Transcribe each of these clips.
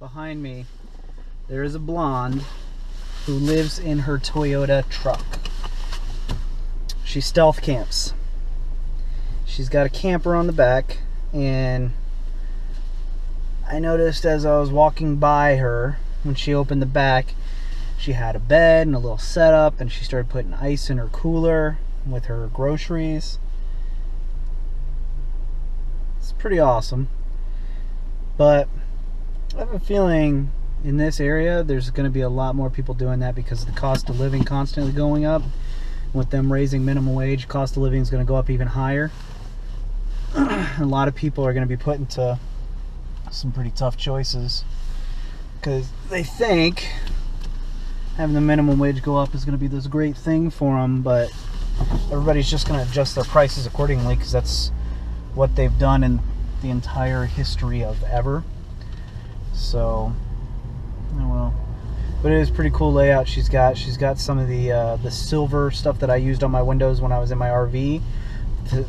behind me, there is a blonde who lives in her Toyota truck. She stealth camps. She's got a camper on the back, and I noticed as I was walking by her, when she opened the back, she had a bed and a little setup, and she started putting ice in her cooler with her groceries. It's pretty awesome. But I have a feeling in this area there's going to be a lot more people doing that because the cost of living constantly going up. With them raising minimum wage, cost of living is going to go up even higher. A lot of people are going to be put into some pretty tough choices because they think having the minimum wage go up is going to be this great thing for them, but everybody's just going to adjust their prices accordingly because that's what they've done in the entire history of ever. So, oh well. But it is pretty cool layout she's got. She's got some of the silver stuff that I used on my windows when I was in my RV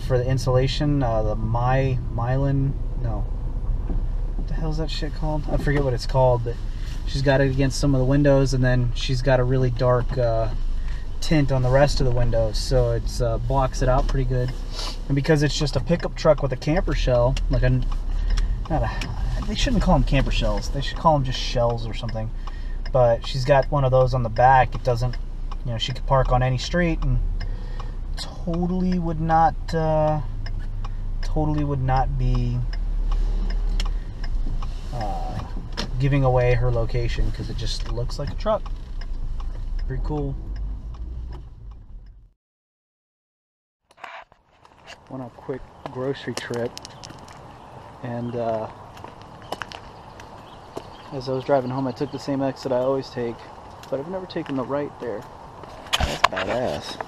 for the insulation. The Mylan, no, what the hell is that shit called? I forget what it's called, but she's got it against some of the windows, and then she's got a really dark tint on the rest of the windows, so it blocks it out pretty good. And because it's just a pickup truck with a camper shell, like they shouldn't call them camper shells, they should call them just shells or something. But she's got one of those on the back. It doesn't, you know, she could park on any street and totally would not be giving away her location because it just looks like a truck. Pretty cool. Went on a quick grocery trip, and as I was driving home, I took the same exit I always take, but I've never taken the right there. That's badass.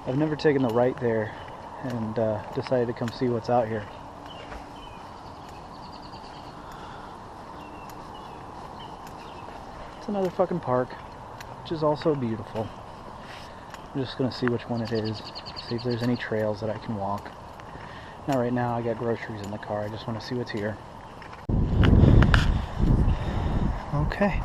I've never taken the right there, and decided to come see what's out here. It's another fucking park, which is also beautiful. I'm just gonna see which one it is, see if there's any trails that I can walk. Now right now I got groceries in the car, I just want to see what's here. Okay.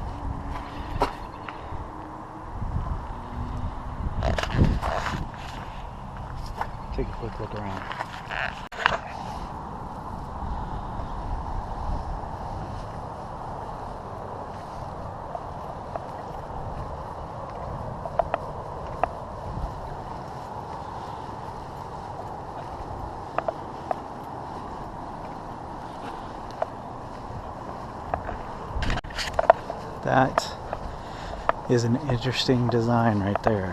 Take a quick look around. That is an interesting design right there.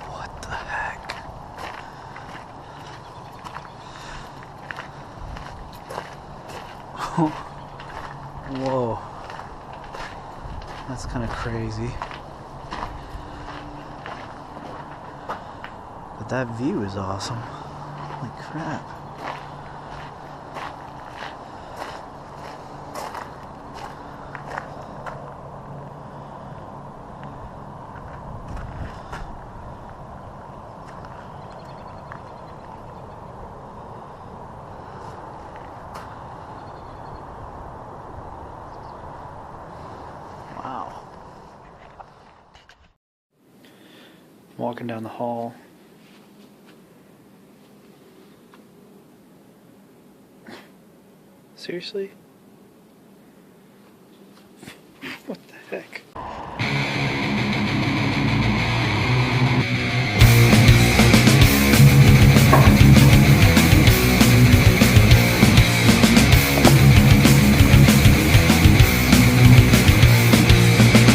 What the heck? Whoa. That's kind of crazy. That view is awesome. Holy crap. Wow. Walking down the hall. Seriously? What the heck?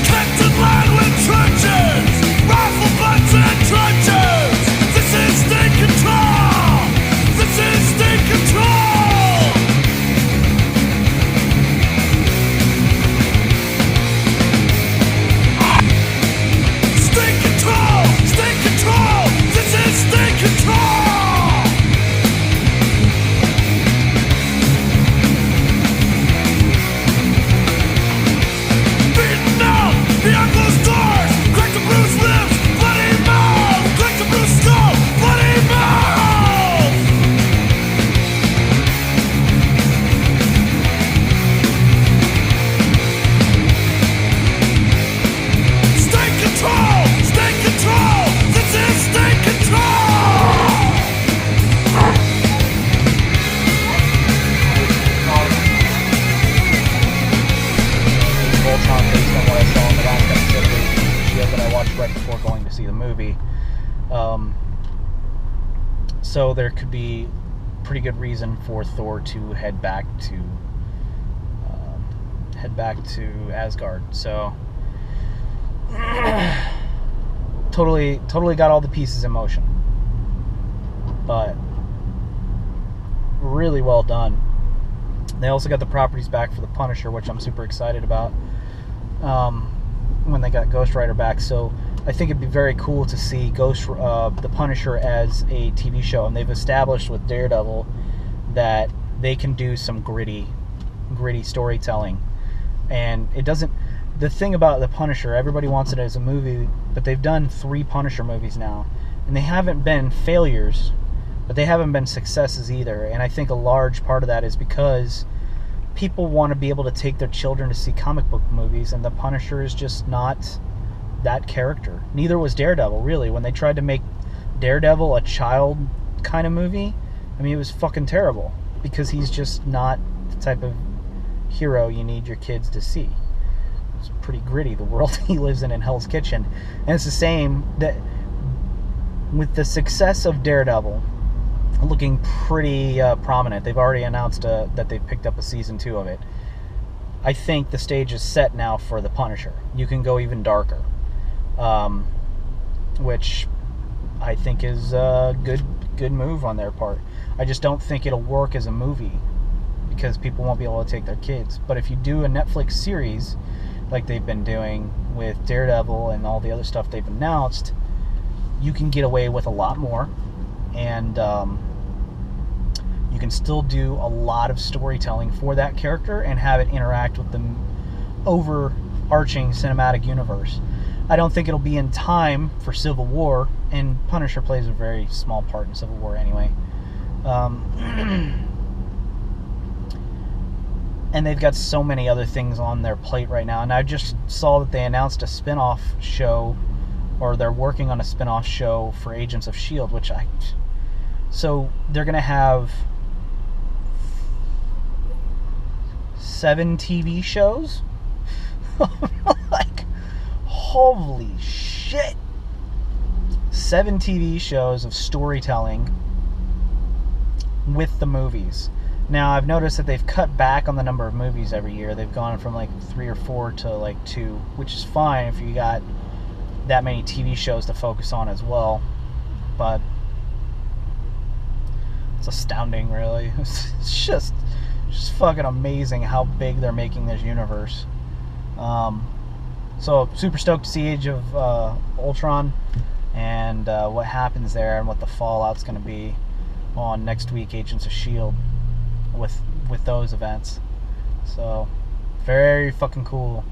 Captain line with trenches, rifle butts and trenches. This is state control. This is state control. right before going to see the movie. So there could be pretty good reason for Thor to head back to Asgard. So totally got all the pieces in motion, but really well done. They also got the properties back for the Punisher, which I'm super excited about, when they got Ghost Rider back. So I think it'd be very cool to see the Punisher as a TV show, and they've established with Daredevil that they can do some gritty storytelling. And it doesn't. The thing about the Punisher, everybody wants it as a movie, but they've done 3 Punisher movies now, and they haven't been failures, but they haven't been successes either. And I think a large part of that is because people want to be able to take their children to see comic book movies, and the Punisher is just not that character. Neither was Daredevil, really. When they tried to make Daredevil a child kind of movie, I mean, it was fucking terrible, because he's just not the type of hero you need your kids to see. It's pretty gritty, the world he lives in Hell's Kitchen. And it's the same that with the success of Daredevil looking pretty prominent. They've already announced that they've picked up a season 2 of it. I think the stage is set now for the Punisher. You can go even darker, which I think is a good move on their part. I just don't think it'll work as a movie, because people won't be able to take their kids. But if you do a Netflix series like they've been doing with Daredevil and all the other stuff they've announced, you can get away with a lot more, and you can still do a lot of storytelling for that character and have it interact with the overarching cinematic universe. I don't think it'll be in time for Civil War, and Punisher plays a very small part in Civil War anyway. And they've got so many other things on their plate right now. And I just saw that they announced a spin-off show, or they're working on a spin-off show for Agents of S.H.I.E.L.D., so they're going to have 7 TV shows? Like, holy shit. 7 TV shows of storytelling with the movies. Now, I've noticed that they've cut back on the number of movies every year. They've gone from like 3 or 4 to like 2, which is fine if you got that many TV shows to focus on as well. But it's astounding, really. It's just fucking amazing how big they're making this universe. So super stoked to see Age of Ultron and what happens there, and what the fallout's going to be on next week, Agents of S.H.I.E.L.D. with those events. So very fucking cool.